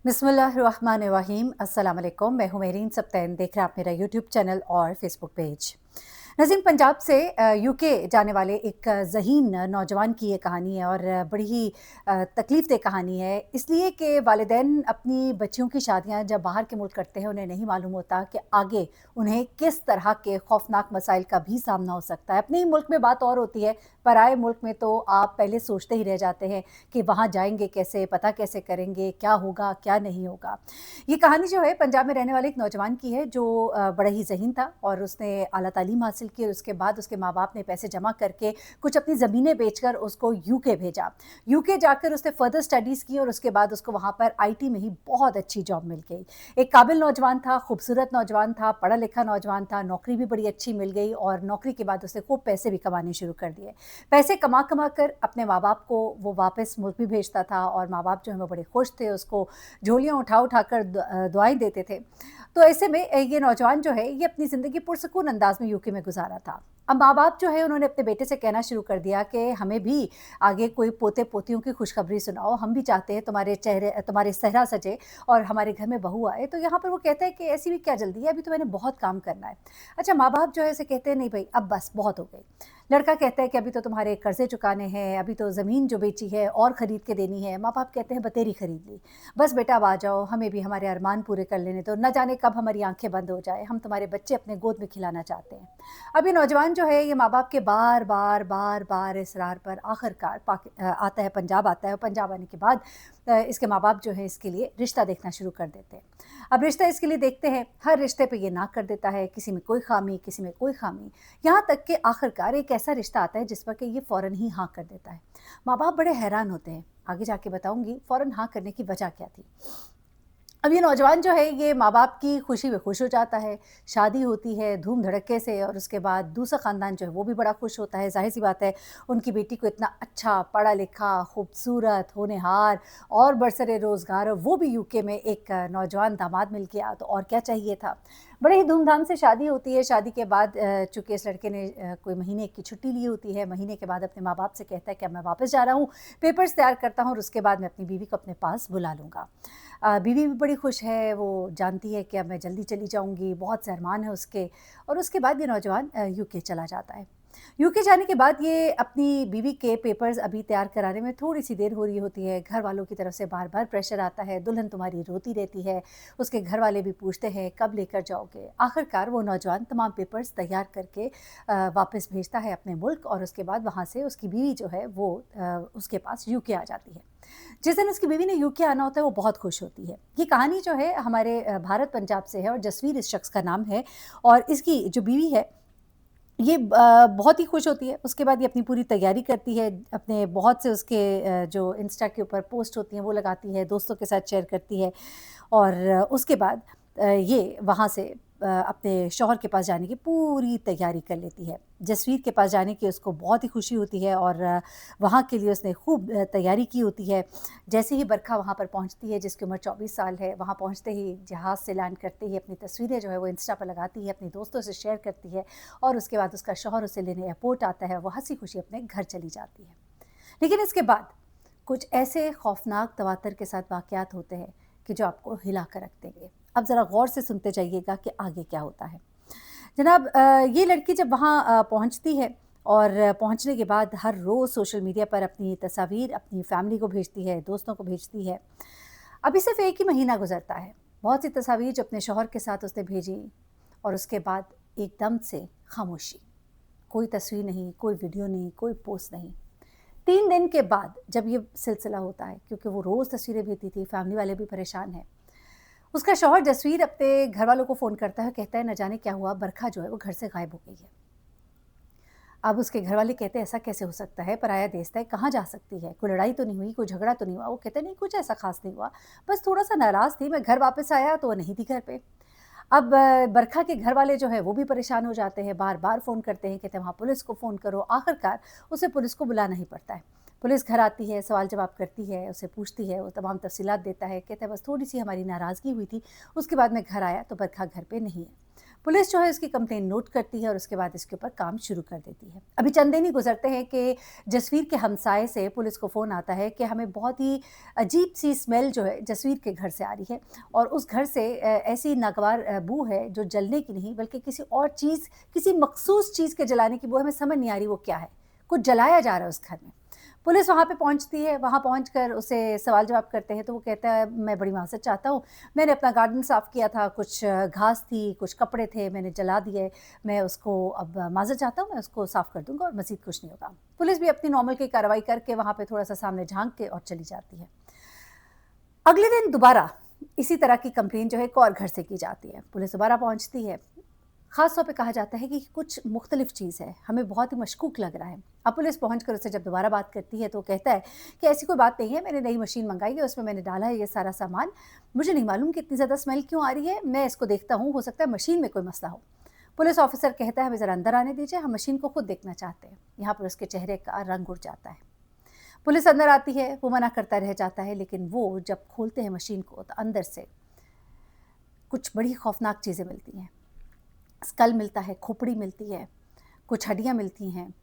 बिस्मिल्लाहिर्रहमानिर्रहीम। अस्सलाम वालेकुम। मैं हूं मेरीन सब्तैन। देख रहे हैं आप मेरा यूट्यूब चैनल और फेसबुक पेज। नज़ीम, पंजाब से यूके जाने वाले एक ज़हीन नौजवान की ये कहानी है और बड़ी ही तकलीफ़ दह कहानी है, इसलिए कि वालिदैन अपनी बच्चियों की शादियां जब बाहर के मुल्क करते हैं, उन्हें नहीं मालूम होता कि आगे उन्हें किस तरह के खौफनाक मसाइल का भी सामना हो सकता है। अपने ही मुल्क में बात और होती है, पराए मुल्क में तो आप पहले सोचते ही रह जाते हैं कि वहाँ जाएंगे कैसे, पता कैसे करेंगे, क्या होगा क्या नहीं होगा। ये कहानी जो है पंजाब में रहने वाले एक नौजवान की है जो बड़ा ही ज़हीन था और उसने आला तालीम हासिल की और उसके बाद उसके माँ बाप ने पैसे जमा करके कुछ अपनी ज़मीनें बेचकर उसको यूके भेजा। यूके जाकर उसने फर्दर स्टडीज़ की और उसके बाद उसको वहाँ पर आईटी में ही बहुत अच्छी जॉब मिल गई। एक काबिल नौजवान था, खूबसूरत नौजवान था, पढ़ा लिखा नौजवान था, नौकरी भी बड़ी अच्छी मिल गई और नौकरी के बाद उसने खूब पैसे भी कमाने शुरू कर दिए। पैसे कमा कमा कर अपने माँ बाप को वो वापस मुल्क भी भेजता था और माँ बाप जो है वो बड़े खुश थे, उसको झोलियाँ उठा उठा कर दुआएं देते थे। तो ऐसे में ये नौजवान जो है ये अपनी ज़िंदगी पुरसकून अंदाज में यूके में गुजारा था। अब माँ बाप जो है उन्होंने अपने बेटे से कहना शुरू कर दिया कि हमें भी आगे कोई पोते पोतियों की खुशखबरी सुनाओ, हम भी चाहते हैं तुम्हारे सेहरा सजे और हमारे घर में बहू आए। तो यहाँ पर वो कहता है कि ऐसी भी क्या जल्दी है, अभी तो मैंने बहुत काम करना है। अच्छा, माँ बाप जो है ऐसे कहते हैं नहीं भाई अब बस बहुत हो गई। लड़का कहता है कि अभी तो तुम्हारे कर्जे चुकाने हैं, अभी तो ज़मीन जो बेची है और ख़रीद के देनी है। माँ बाप कहते हैं बतेरी खरीद ली, बस बेटा अब आ जाओ, हमें भी हमारे अरमान पूरे कर लेने दो, न जाने कब हमारी आंखें बंद हो जाए, हम तुम्हारे बच्चे अपने गोद में खिलाना चाहते हैं। अब ये नौजवान जो है ये माँ बाप के बार बार बार बार इसरार पर आखिरकार आता है पंजाब आता है और पंजाब आने के बाद इसके माँ बाप जो है इसके लिए रिश्ता देखना शुरू कर देते हैं। अब रिश्ता इसके लिए देखते हैं, हर रिश्ते पे ये ना कर देता है, किसी में कोई खामी किसी में कोई खामी, यहाँ तक कि आखिरकार एक ऐसा रिश्ता आता है जिस पर कि ये फ़ौरन ही हाँ कर देता है। माँ बाप बड़े हैरान होते हैं, आगे जाके बताऊंगी फ़ौरन हाँ करने की वजह क्या थी। अब ये नौजवान जो है ये माँ बाप की खुशी में खुश हो जाता है, शादी होती है धूम धड़के से और उसके बाद दूसरा ख़ानदान जो है वो भी बड़ा खुश होता है। ज़ाहिर सी बात है, उनकी बेटी को इतना अच्छा पढ़ा लिखा, खूबसूरत, होनहार और बरसरे रोज़गार, वो भी यूके में एक नौजवान दामाद मिल गया, तो और क्या चाहिए था। बड़े ही धूमधाम से शादी होती है। शादी के बाद चूँकि इस लड़के ने कोई महीने की छुट्टी ली होती है, महीने के बाद अपने माँ बाप से कहता है कि अब मैं वापस जा रहा हूँ, पेपर्स तैयार करता हूँ और उसके बाद मैं अपनी बीवी को अपने पास बुला लूँगा। बीवी भी बड़ी खुश है, वो जानती है कि अब मैं जल्दी चली जाऊँगी, बहुत से अरमान है उसके। और उसके बाद ये नौजवान यूके चला जाता है। यूके जाने के बाद ये अपनी बीवी के पेपर्स अभी तैयार कराने में थोड़ी-सी देर हो रही होती है। घर वालों की तरफ से बार-बार प्रेशर आता है, दुल्हन तुम्हारी रोती रहती है, उसके घर वाले भी पूछते हैं कब लेकर जाओगे? आखिरकार वो नौजवान तमाम पेपर्स तैयार करके वापस भेजता है अपने मुल्क और उसके बाद वहाँ से उसकी बीवी जो है वो उसके पास यूके आ जाती है। जिस दिन उसकी बीवी ने यूके आना होता है वो बहुत खुश होती है। ये कहानी जो है हमारे भारत पंजाब से है और जसवीर इस शख्स का नाम है और इसकी जो बीवी है ये बहुत ही खुश होती है। उसके बाद ये अपनी पूरी तैयारी करती है, अपने बहुत से उसके जो इंस्टा के ऊपर पोस्ट होती हैं वो लगाती है, दोस्तों के साथ शेयर करती है और उसके बाद ये वहाँ से अपने शौहर के पास जाने की पूरी तैयारी कर लेती है। जसवीर के पास जाने की उसको बहुत ही खुशी होती है और वहाँ के लिए उसने खूब तैयारी की होती है। जैसे ही बरखा वहाँ पर पहुँचती है, जिसकी उम्र 24 साल है, वहाँ पहुँचते ही जहाज़ से लैंड करते ही अपनी तस्वीरें जो है वो इंस्टा पर लगाती है, अपने दोस्तों से शेयर करती है और उसके बाद उसका शौहर उसे लेने एयरपोर्ट आता है, वो हँसी-खुशी अपने घर चली जाती है। लेकिन इसके बाद कुछ ऐसे खौफनाक तवातर के साथ वाक़यात होते हैं कि जो आपको हिला कर रख देंगे। अब ज़रा गौर से सुनते जाइएगा कि आगे क्या होता है। जनाब, ये लड़की जब वहाँ पहुँचती है और पहुँचने के बाद हर रोज़ सोशल मीडिया पर अपनी तस्वीर अपनी फैमिली को भेजती है, दोस्तों को भेजती है। अभी सिर्फ़ 1 ही महीना गुज़रता है। बहुत सी तस्वीर जो अपने शौहर के साथ उसने भेजी और उसके बाद एकदम से खामोशी। कोई तस्वीर नहीं, कोई वीडियो नहीं, कोई पोस्ट नहीं। 3 दिन के बाद जब ये सिलसिला होता है, क्योंकि वो रोज़ तस्वीरें भेजती थी, फैमिली वाले भी परेशान हैं। उसका शौहर जसवीर अपने घरवालों को फ़ोन करता है, कहता है न जाने क्या हुआ, बरखा जो है वो घर से गायब हो गई है। अब उसके घरवाले कहते हैं ऐसा कैसे हो सकता है, पराया देश है, कहाँ जा सकती है? कोई लड़ाई तो नहीं हुई, कोई झगड़ा तो नहीं हुआ? वो कहते हैं नहीं कुछ ऐसा ख़ास नहीं हुआ, बस थोड़ा-सा नाराज़ थी, मैं घर वापस आया तो वो नहीं थी घर पे। अब बरखा के घर वाले जो हैं वो भी परेशान हो जाते हैं, बार-बार फ़ोन करते हैं, कहते हैं वहाँ पुलिस को फ़ोन करो। आखिरकार उसे पुलिस को बुलाना ही पड़ता है। पुलिस घर आती है, सवाल-जवाब करती है, उसे पूछती है, वो तमाम तफ़सीलात देता है, कहता है बस थोड़ी-सी हमारी नाराज़गी हुई थी, उसके बाद मैं घर आया तो बरखा घर पे नहीं है। पुलिस जो है उसकी कंप्लेंट नोट करती है और उसके बाद इसके ऊपर काम शुरू कर देती है। अभी चंद दिन ही गुजरते हैं कि जसवीर के हमसाये से पुलिस को फ़ोन आता है कि हमें बहुत ही अजीब-सी स्मेल जो है जसवीर के घर से आ रही है और उस घर से ऐसी नागवार बू है जो जलने की नहीं बल्कि किसी और चीज़, किसी मख़सूस चीज़ के जलाने की बू है, हमें समझ नहीं आ रही वो क्या है। कुछ जलाया जा रहा है उस घर में। पुलिस वहाँ पे पहुँचती है, वहाँ पहुँचकर उसे सवाल-जवाब करते हैं तो वो कहता है, मैं बड़ी माज़रत चाहता हूँ, मैंने अपना गार्डन साफ़ किया था, कुछ घास थी, कुछ कपड़े थे, मैंने जला दिए, मैं उसको अब माज़रत चाहता हूँ, मैं उसको साफ़ कर दूँगा और मज़ीद कुछ नहीं होगा। पुलिस भी अपनी नॉर्मल की कार्रवाई करके वहाँ पे थोड़ा-सा सामने झाँक के और चली जाती है। अगले दिन दोबारा इसी तरह की कंप्लेन जो है एक और घर से की जाती है। पुलिस दोबारा पहुँचती है। ख़ास तौर पे कहा जाता है कि कुछ मुख्तलिफ़ चीज़ है, हमें बहुत ही मशकूक लग रहा है। अब पुलिस पहुँचकर उससे जब दोबारा बात करती है तो वो कहता है कि ऐसी कोई बात नहीं है, मैंने नई मशीन मँगाई है, उसमें मैंने डाला है ये सारा सामान। मुझे नहीं मालूम कि इतनी ज़्यादा स्मेल क्यों आ रही है, मैं इसको देखता हूँ, हो सकता है मशीन में कोई मसला हो। पुलिस ऑफ़िसर कहता है, हमें ज़रा अंदर आने दीजिए, हम मशीन को खुद देखना चाहते हैं। यहाँ पर उसके चेहरे का रंग उड़ जाता है। पुलिस अंदर आती है, वो मना करता रह जाता है, लेकिन वो जब खोलते हैं मशीन को तो अंदर से कुछ बड़ी खौफ़नाक चीज़ें मिलती हैं। स्कल मिलता है, खोपड़ी मिलती है, कुछ हड्डियाँ मिलती हैं,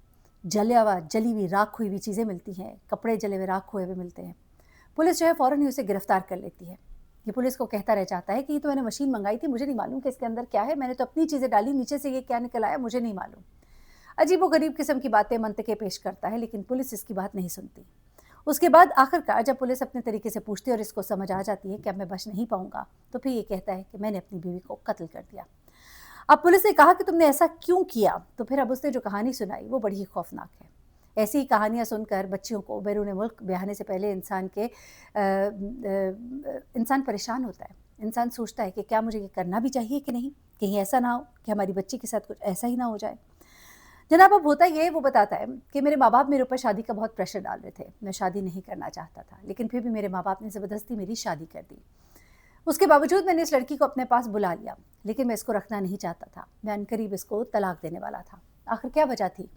जली हुई राख हुई हुई चीज़ें मिलती हैं, कपड़े जले हुए राख हुए हुए मिलते हैं। पुलिस जो है फ़ौरन ही उसे गिरफ़्तार कर लेती है। ये पुलिस को कहता रह जाता है कि ये तो मैंने मशीन मँगाई थी, मुझे नहीं मालूम कि इसके अंदर क्या है, मैंने तो अपनी चीज़ें डाली, नीचे से ये क्या निकल आया मुझे नहीं मालूम। अजीबो-गरीब किस्म की बातें मंतक़े पेश करता है, लेकिन पुलिस इसकी बात नहीं सुनती। उसके बाद आखिरकार जब पुलिस अपने तरीके से पूछती है और इसको समझ आ जाती है कि अब मैं बच नहीं पाऊँगा, तो फिर ये कहता है कि मैंने अपनी बीवी को कत्ल कर दिया। अब पुलिस ने कहा कि तुमने ऐसा क्यों किया? तो फिर अब उसने जो कहानी सुनाई वो बड़ी ही खौफ़नाक है। ऐसी ही कहानियाँ सुनकर बच्चियों को बैरून मुल्क ब्याहने से पहले इंसान परेशान होता है। इंसान सोचता है कि क्या मुझे ये करना भी चाहिए कि नहीं? कहीं ऐसा ना हो कि हमारी बच्ची के साथ कुछ ऐसा ही ना हो जाए। जनाब अब होता ये है वो बताता है कि मेरे माँ-बाप मेरे ऊपर शादी का बहुत प्रेशर डाल रहे थे। मैं शादी नहीं करना चाहता था, लेकिन फिर भी मेरे माँ-बाप ने ज़बरदस्ती मेरी शादी कर दी। उसके बावजूद मैंने इस लड़की को अपने पास बुला लिया, लेकिन मैं इसको रखना नहीं चाहता था। मैं अनकरीब इसको तलाक देने वाला था। आखिर क्या वजह थी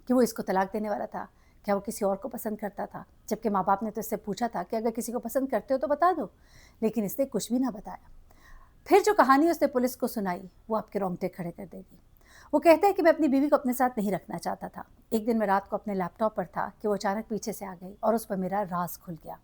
कि वो इसको तलाक देने वाला था? क्या वो किसी और को पसंद करता था? जबकि माँ-बाप ने तो इससे पूछा था कि अगर किसी को पसंद करते हो तो बता दो, लेकिन इसने कुछ भी ना बताया। फिर जो कहानी उसने पुलिस को सुनाई, वो आपके रोंगटे खड़े कर देगी। वो कहता है कि मैं अपनी बीवी को अपने साथ नहीं रखना चाहता था। एक दिन मैं रात को अपने लैपटॉप पर था कि वो अचानक पीछे से आ गई और उस पर मेरा राज़ खुल गया।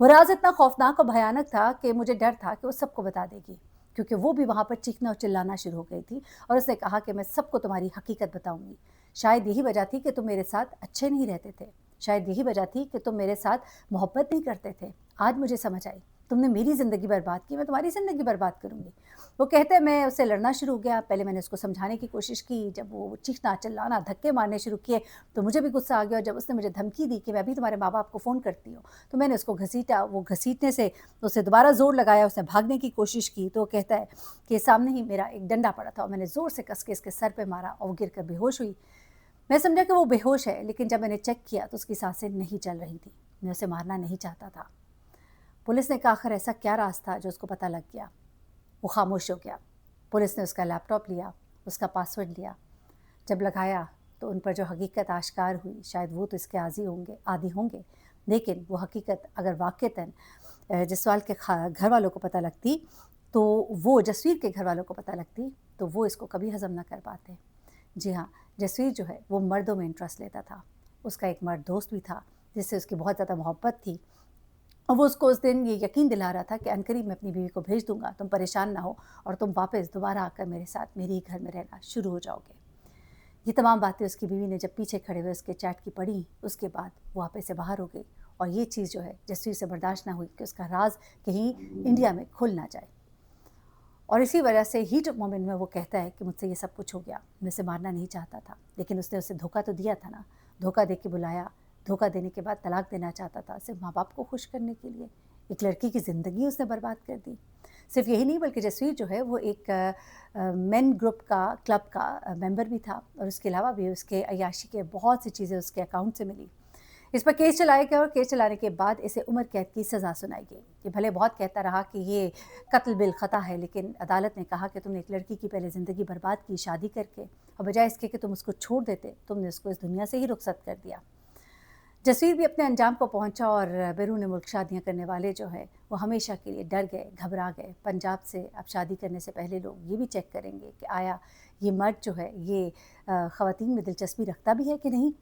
वो राज़ इतना खौफ़नाक और भयानक था कि मुझे डर था कि वो सबको बता देगी, क्योंकि वो भी वहाँ पर चीखना और चिल्लाना शुरू हो गई थी और उसने कहा कि मैं सबको तुम्हारी हकीकत बताऊँगी। शायद यही वजह थी कि तुम मेरे साथ अच्छे नहीं रहते थे। शायद यही वजह थी कि तुम मेरे साथ मोहब्बत नहीं करते थे। आज मुझे समझ आई, तुमने मेरी ज़िंदगी बर्बाद की, मैं तुम्हारी ज़िंदगी बर्बाद करूँगी। वो कहते हैं मैं उससे लड़ना शुरू हो गया। पहले मैंने उसको समझाने की कोशिश की, जब वो चीखना, चिल्लाना, धक्के मारने शुरू किए तो मुझे भी गुस्सा आ गया और जब उसने मुझे धमकी दी कि मैं अभी तुम्हारे माँ-बाप को फ़ोन करती हूँ, तो मैंने उसको घसीटा। वो घसीटने से उसे दोबारा ज़ोर लगाया, उसने भागने की कोशिश की तो वो कहता है कि सामने ही मेरा एक डंडा पड़ा था और मैंने ज़ोर से कस के इसके सर पे मारा और वो गिर कर बेहोश हुई। मैं समझा कि वो बेहोश है, लेकिन जब मैंने चेक किया तो उसकी सांसें नहीं चल रही थी। मैं उसे मारना नहीं चाहता था। पुलिस ने कहा आखिर ऐसा क्या राज था जो उसको पता लग गया? वो खामोश हो गया। पुलिस ने उसका लैपटॉप लिया, उसका पासवर्ड लिया। जब लगाया तो उन पर जो हकीकत आश्कार हुई, शायद वो तो इसके आदी होंगे, लेकिन वो हकीकत अगर वाक़तन जसवाल के घर वालों को पता लगती, तो वो जसवीर के घर वालों को पता लगती, तो वो इसको कभी हज़म ना कर पाते। जी हाँ, जसवीर जो है वो मर्दों में इंटरेस्ट लेता था। उसका एक मर्द दोस्त भी था जिससे उसकी बहुत ज़्यादा मोहब्बत थी और वो उसको उस दिन ये यकीन दिला रहा था कि अनकरीब मैं अपनी बीवी को भेज दूँगा, तुम परेशान ना हो और तुम वापस दोबारा आकर मेरे साथ मेरे ही घर में रहना शुरू हो जाओगे। ये तमाम बातें उसकी बीवी ने जब पीछे खड़े हुए उसके चैट की पढ़ी, उसके बाद वो आपे से बाहर हो गई और ये चीज़ जो है जसवीर से बर्दाश्त ना हुई कि उसका राज कहीं इंडिया में खुल ना जाए। और इसी वजह से हीट ऑफ मोमेंट में वो कहता है कि मुझसे ये सब कुछ हो गया, मैं उसे मारना नहीं चाहता था, लेकिन उसने उसे धोखा तो दिया था ना, धोखा दे के बुलाया, धोखा देने के बाद तलाक देना चाहता था सिर्फ माँ-बाप को खुश करने के लिए। एक लड़की की ज़िंदगी उसने बर्बाद कर दी। सिर्फ यही नहीं बल्कि जसवीर जो है वो एक मेन ग्रुप का क्लब का मेंबर भी था और उसके अलावा भी उसके अय्याशी के बहुत सी चीज़ें उसके अकाउंट से मिली। इस पर केस चलाया गया और केस चलाने के बाद इसे उम्र कैद की सज़ा सुनाई गई। ये भले बहुत कहता रहा कि ये कत्ल बिल ख़ता है, लेकिन अदालत ने कहा कि तुमने एक लड़की की पहले ज़िंदगी बर्बाद की शादी करके और बजाय इसके कि तुम उसको छोड़ देते, तुमने उसको इस दुनिया से ही रुखसत कर दिया। जसवीर भी अपने अंजाम को पहुंचा और बैरून मुल्क शादियां करने वाले जो है वो हमेशा के लिए डर गए, घबरा गए। पंजाब से अब शादी करने से पहले लोग ये भी चेक करेंगे कि आया ये मर्द जो है ये ख़वातीन में दिलचस्पी रखता भी है कि नहीं।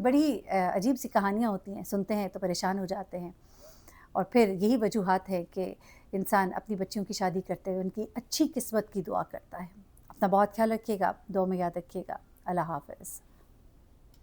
बड़ी अजीब सी कहानियाँ होती हैं, सुनते हैं तो परेशान हो जाते हैं। और फिर यही वजूहात है कि इंसान अपनी बच्चियों की शादी करते हुए उनकी अच्छी किस्मत की दुआ करता है। अपना बहुत ख्याल रखिएगा, दुआ में याद रखिएगा। अल्लाह हाफ़िज़।